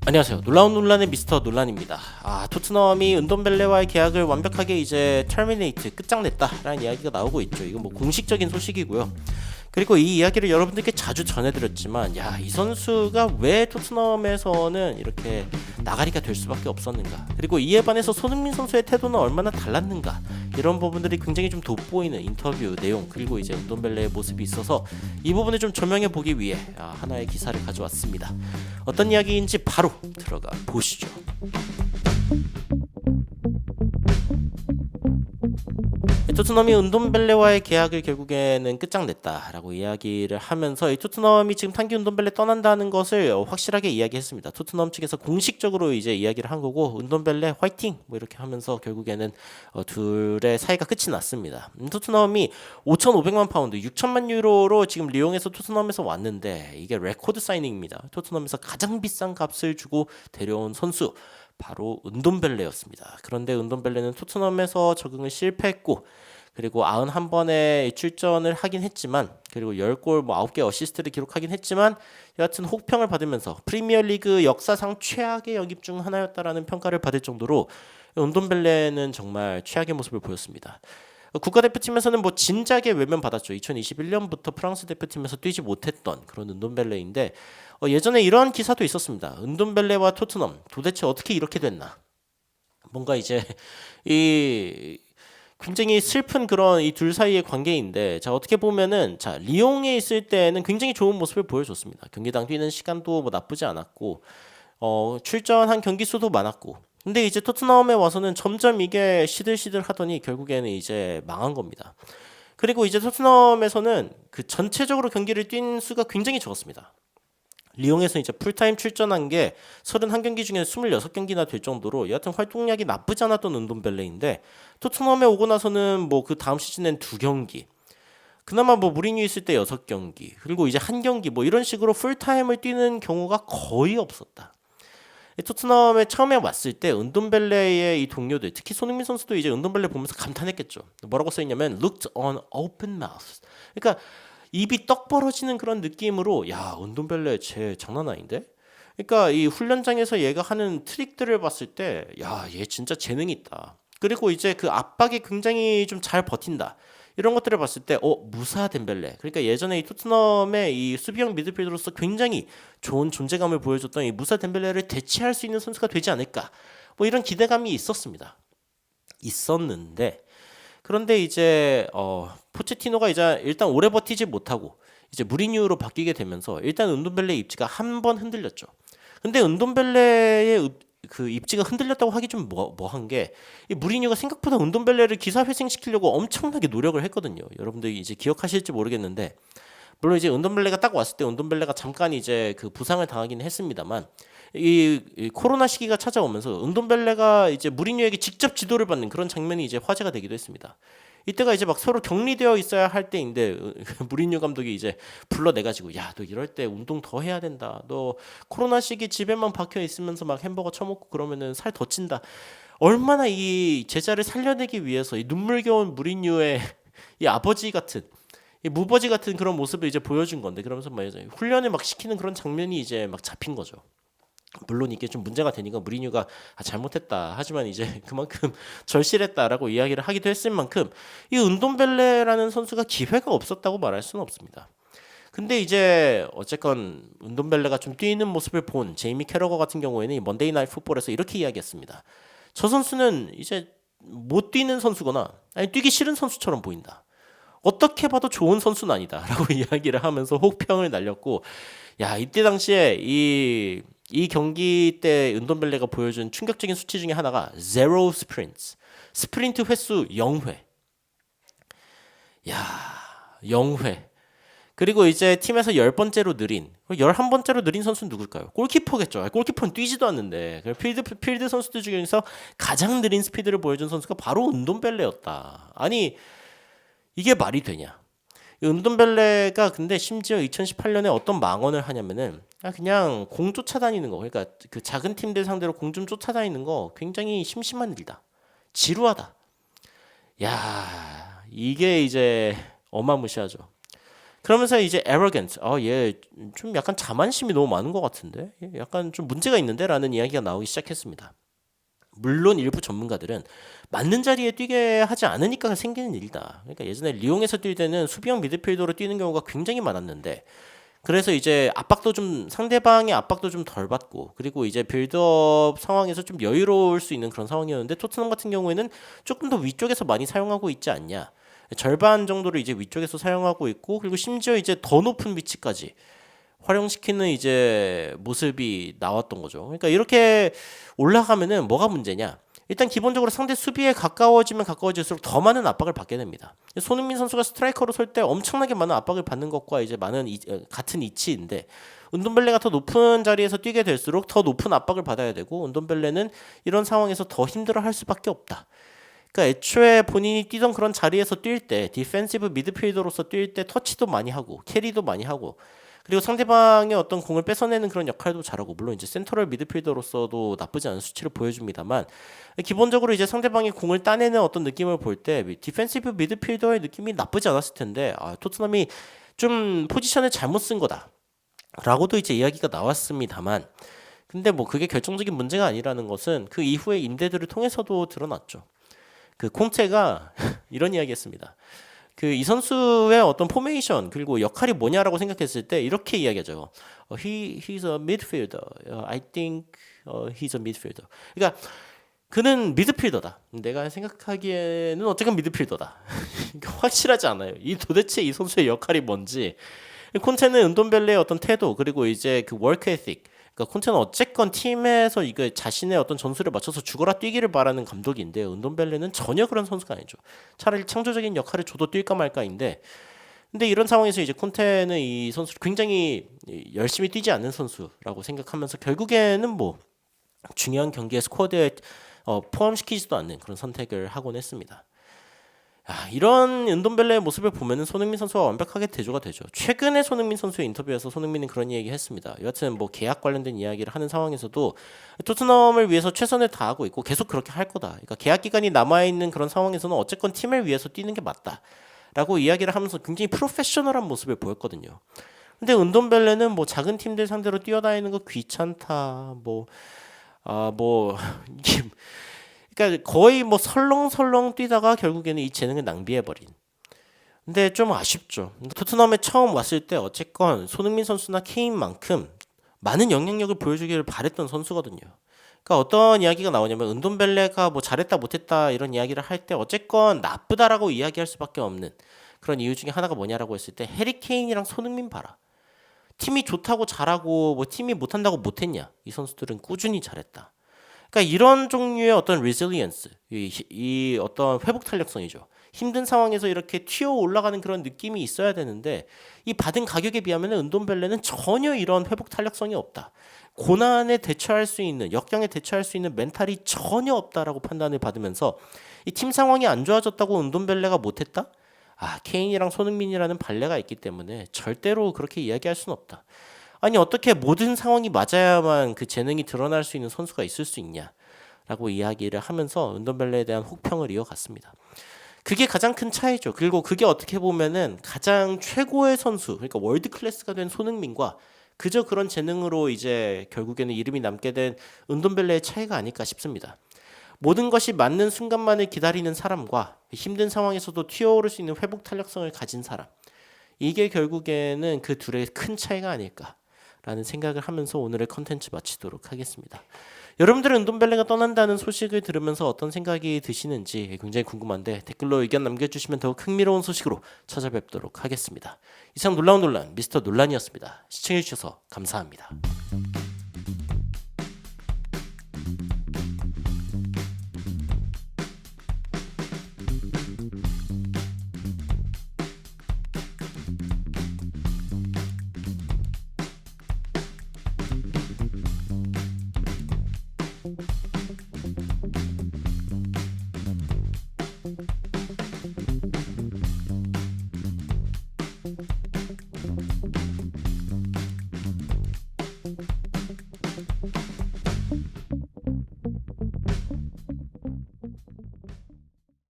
안녕하세요. 놀라운 논란의 미스터 논란입니다. 토트넘이 은돈벨레와의 계약을 완벽하게 이제 터미네이트 끝장냈다라는 이야기가 나오고 있죠. 이건 뭐 공식적인 소식이고요. 그리고 이 이야기를 여러분들께 자주 전해드렸지만, 이 선수가 왜 토트넘에서는 이렇게 나가리가 될 수밖에 없었는가? 그리고 이에 반해서 손흥민 선수의 태도는 얼마나 달랐는가? 이런 부분들이 굉장히 좀 돋보이는 인터뷰 내용, 그리고 이제 은돈벨레의 모습이 있어서 이 부분을 좀 조명해 보기 위해 하나의 기사를 가져왔습니다. 어떤 이야기인지 바로 들어가 보시죠. 토트넘이 은돈벨레와의 계약을 결국에는 끝장냈다라고 이야기를 하면서 이 토트넘이 지금 단기 은돈벨레 떠난다는 것을 확실하게 이야기했습니다. 토트넘 측에서 공식적으로 이제 이야기를 한 거고, 은돈벨레 화이팅 뭐 이렇게 하면서 결국에는 둘의 사이가 끝이 났습니다. 토트넘이 5,500만 파운드, 6천만 유로로 지금 리옹에서 토트넘에서 왔는데, 이게 레코드 사이닝입니다. 토트넘에서 가장 비싼 값을 주고 데려온 선수, 바로 은돈벨레였습니다. 그런데 은돈벨레는 토트넘에서 적응을 실패했고, 그리고 91번의 출전을 하긴 했지만, 그리고 10골 9개 어시스트를 기록하긴 했지만, 여하튼 혹평을 받으면서 프리미어리그 역사상 최악의 영입 중 하나였다라는 평가를 받을 정도로 은돈벨레는 정말 최악의 모습을 보였습니다. 국가대표팀에서는 뭐 진작에 외면받았죠. 2021년부터 프랑스 대표팀에서 뛰지 못했던 그런 은돈벨레인데, 예전에 이런 기사도 있었습니다. 은돈벨레와 토트넘 도대체 어떻게 이렇게 됐나? 뭔가 이제 이 굉장히 슬픈 그런 이 둘 사이의 관계인데, 자, 어떻게 보면은, 자, 리옹에 있을 때는 굉장히 좋은 모습을 보여줬습니다. 경기당 뛰는 시간도 뭐 나쁘지 않았고, 출전한 경기 수도 많았고, 근데 이제 토트넘에 와서는 점점 이게 시들시들 하더니 결국에는 이제 망한 겁니다. 그리고 이제 토트넘에서는 그 전체적으로 경기를 뛴 수가 굉장히 적었습니다. 리옹에서 이제 풀타임 출전한 게 31경기 중에 26경기나 될 정도로 여하튼 활동량이 나쁘지 않았던 은돈벨레인데, 토트넘에 오고 나서는 뭐 그 다음 시즌엔 2경기, 그나마 뭐 무리뉴 있을 때 6경기, 그리고 이제 한 경기 뭐 이런 식으로 풀타임을 뛰는 경우가 거의 없었다. 토트넘에 처음에 왔을 때 은돈벨레의 이 동료들, 특히 손흥민 선수도 이제 은돈벨레 보면서 감탄했겠죠. 뭐라고 써있냐면 looked on open mouth. 그러니까 입이 떡 벌어지는 그런 느낌으로, 야, 은돈벨레 쟤 장난 아닌데? 그러니까 이 훈련장에서 얘가 하는 트릭들을 봤을 때, 야, 얘 진짜 재능이 있다. 그리고 이제 그 압박에 굉장히 좀 잘 버틴다. 이런 것들을 봤을 때, 무사 덴벨레. 그러니까 예전에 이 토트넘의 이 수비형 미드필더로서 굉장히 좋은 존재감을 보여줬던 이 무사 덴벨레를 대체할 수 있는 선수가 되지 않을까. 뭐 이런 기대감이 있었는데, 그런데 이제 포체티노가 이제 일단 오래 버티지 못하고 이제 무리뉴로 바뀌게 되면서 일단 은돈벨레의 입지가 한 번 흔들렸죠. 근데 은돈벨레의 그 입지가 흔들렸다고 하기 좀 뭐한 게, 이 무리뉴가 생각보다 은돈벨레를 기사 회생시키려고 엄청나게 노력을 했거든요. 여러분들이 이제 기억하실지 모르겠는데, 물론 이제 은돈벨레가 딱 왔을 때 은돈벨레가 잠깐 이제 그 부상을 당하긴 했습니다만, 이 코로나 시기가 찾아오면서 은돈벨레가 이제 무리뉴에게 직접 지도를 받는 그런 장면이 이제 화제가 되기도 했습니다. 이때가 이제 막 서로 격리되어 있어야 할 때인데, 무리뉴 감독이 이제 불러내가지고, 야, 너 이럴 때 운동 더 해야 된다. 너 코로나 시기 집에만 박혀 있으면서 막 햄버거 처먹고 그러면은 살 더 찐다. 얼마나 이 제자를 살려내기 위해서 이 눈물겨운 무리뉴의 이 아버지 같은, 이 무버지 같은 그런 모습을 이제 보여준 건데, 그러면서 막 이제 훈련을 막 시키는 그런 장면이 이제 막 잡힌 거죠. 물론 이게 좀 문제가 되니까 무리뉴가 잘못했다, 하지만 이제 그만큼 절실했다라고 이야기를 하기도 했을 만큼, 이 은돈벨레라는 선수가 기회가 없었다고 말할 수는 없습니다. 근데 이제 어쨌건 은돈벨레가 좀 뛰는 모습을 본 제이미 캐러거 같은 경우에는 이 먼데이 나잇 풋볼에서 이렇게 이야기했습니다. 저 선수는 이제 못 뛰는 선수거나 아니 뛰기 싫은 선수처럼 보인다. 어떻게 봐도 좋은 선수는 아니다라고 이야기를 하면서 혹평을 날렸고, 야, 이때 당시에 이 경기 때 은돈벨레가 보여준 충격적인 수치 중에 하나가 zero sprints, 스프린트 횟수 0회. 야, 0회. 그리고 이제 팀에서 10번째로 느린, 11번째로 느린 선수는 누굴까요? 골키퍼겠죠. 골키퍼는 뛰지도 않는데. 필드 선수들 중에서 가장 느린 스피드를 보여준 선수가 바로 은돈벨레였다. 아니, 이게 말이 되냐? 은돈벨레가 근데 심지어 2018년에 어떤 망언을 하냐면은, 그냥 공 쫓아다니는 거, 그러니까 그 작은 팀들 상대로 공 좀 쫓아다니는 거 굉장히 심심한 일이다, 지루하다. 야, 이게 이제 어마무시하죠. 그러면서 이제 arrogant, 얘 좀 약간 자만심이 너무 많은 것 같은데, 약간 좀 문제가 있는데라는 이야기가 나오기 시작했습니다. 물론 일부 전문가들은 맞는 자리에 뛰게 하지 않으니까 생기는 일이다. 그러니까 예전에 리옹에서 뛸 때는 수비형 미드필더로 뛰는 경우가 굉장히 많았는데, 그래서 이제 압박도 좀 상대방의 압박도 좀 덜 받고, 그리고 이제 빌드업 상황에서 좀 여유로울 수 있는 그런 상황이었는데, 토트넘 같은 경우에는 조금 더 위쪽에서 많이 사용하고 있지 않냐. 절반 정도를 이제 위쪽에서 사용하고 있고, 그리고 심지어 이제 더 높은 위치까지 활용시키는 이제 모습이 나왔던 거죠. 그러니까 이렇게 올라가면은 뭐가 문제냐? 일단 기본적으로 상대 수비에 가까워지면 가까워질수록 더 많은 압박을 받게 됩니다. 손흥민 선수가 스트라이커로 설 때 엄청나게 많은 압박을 받는 것과 이제 같은 이치인데, 은돈벨레가 더 높은 자리에서 뛰게 될수록 더 높은 압박을 받아야 되고, 은돈벨레는 이런 상황에서 더 힘들어할 수밖에 없다. 그러니까 애초에 본인이 뛰던 그런 자리에서 뛸 때, 디펜시브 미드필더로서 뛸 때 터치도 많이 하고 캐리도 많이 하고, 그리고 상대방의 어떤 공을 뺏어내는 그런 역할도 잘하고, 물론 이제 센터럴 미드필더로서도 나쁘지 않은 수치를 보여줍니다만, 기본적으로 이제 상대방이 공을 따내는 어떤 느낌을 볼 때 디펜시브 미드필더의 느낌이 나쁘지 않았을 텐데, 토트넘이 좀 포지션을 잘못 쓴 거다라고도 이제 이야기가 나왔습니다만, 근데 뭐 그게 결정적인 문제가 아니라는 것은 그 이후의 임대들을 통해서도 드러났죠. 그 콩테가 이런 이야기했습니다. 그 이 선수의 어떤 포메이션 그리고 역할이 뭐냐라고 생각했을 때 이렇게 이야기하죠. He's a midfielder. I think he's a midfielder. 그러니까 그는 미드필더다. 내가 생각하기에는 어쨌든 미드필더다. 확실하지 않아요. 이 도대체 이 선수의 역할이 뭔지. 콘테는 은돈벨레의 어떤 태도 그리고 이제 그 워크 에틱. 그러니까 콘테는 어쨌건 팀에서 이거 자신의 어떤 전술에 맞춰서 죽어라 뛰기를 바라는 감독인데, 은돈벨레는 전혀 그런 선수가 아니죠. 차라리 창조적인 역할을 줘도 뛸까 말까인데, 근데 이런 상황에서 이제 콘테는 이 선수를 굉장히 열심히 뛰지 않는 선수라고 생각하면서 결국에는 뭐 중요한 경기에 스쿼드에 포함시키지도 않는 그런 선택을 하곤 했습니다. 이런 은돈벨레의 모습을 보면은 손흥민 선수와 완벽하게 대조가 되죠. 최근에 손흥민 선수의 인터뷰에서 손흥민은 그런 얘기 했습니다. 여하튼 뭐 계약 관련된 이야기를 하는 상황에서도 토트넘을 위해서 최선을 다하고 있고 계속 그렇게 할 거다. 그러니까 계약 기간이 남아있는 그런 상황에서는 어쨌건 팀을 위해서 뛰는 게 맞다라고 이야기를 하면서 굉장히 프로페셔널한 모습을 보였거든요. 근데 은돈벨레는 뭐 작은 팀들 상대로 뛰어다니는 거 귀찮다. 이게 그러니까 거의 뭐 설렁설렁 뛰다가 결국에는 이 재능을 낭비해버린. 근데 좀 아쉽죠. 토트넘에 처음 왔을 때 어쨌건 손흥민 선수나 케인만큼 많은 영향력을 보여주기를 바랬던 선수거든요. 그러니까 어떤 이야기가 나오냐면 은돈벨레가 뭐 잘했다 못했다 이런 이야기를 할 때 어쨌건 나쁘다라고 이야기할 수밖에 없는 그런 이유 중에 하나가 뭐냐라고 했을 때 해리 케인이랑 손흥민 봐라. 팀이 좋다고 잘하고 뭐 팀이 못한다고 못했냐. 이 선수들은 꾸준히 잘했다. 그러니까 이런 종류의 어떤 resilience, 이 어떤 회복 탄력성이죠. 힘든 상황에서 이렇게 튀어 올라가는 그런 느낌이 있어야 되는데, 이 받은 가격에 비하면 은돈벨레는 전혀 이런 회복 탄력성이 없다. 고난에 대처할 수 있는, 역경에 대처할 수 있는 멘탈이 전혀 없다라고 판단을 받으면서 이 팀 상황이 안 좋아졌다고 은돈벨레가 못했다? 케인이랑 손흥민이라는 발레가 있기 때문에 절대로 그렇게 이야기할 수는 없다. 아니 어떻게 모든 상황이 맞아야만 그 재능이 드러날 수 있는 선수가 있을 수 있냐라고 이야기를 하면서 은돈벨레에 대한 혹평을 이어갔습니다. 그게 가장 큰 차이죠. 그리고 그게 어떻게 보면은 가장 최고의 선수, 그러니까 월드 클래스가 된 손흥민과 그저 그런 재능으로 이제 결국에는 이름이 남게 된 은돈벨레의 차이가 아닐까 싶습니다. 모든 것이 맞는 순간만을 기다리는 사람과 힘든 상황에서도 튀어오를 수 있는 회복 탄력성을 가진 사람, 이게 결국에는 그 둘의 큰 차이가 아닐까 라는 생각을 하면서 오늘의 컨텐츠 마치도록 하겠습니다. 여러분들은 은돈벨레가 떠난다는 소식을 들으면서 어떤 생각이 드시는지 굉장히 궁금한데 댓글로 의견 남겨주시면 더욱 흥미로운 소식으로 찾아뵙도록 하겠습니다. 이상 놀라운 논란 미스터 논란이었습니다. 시청해주셔서 감사합니다.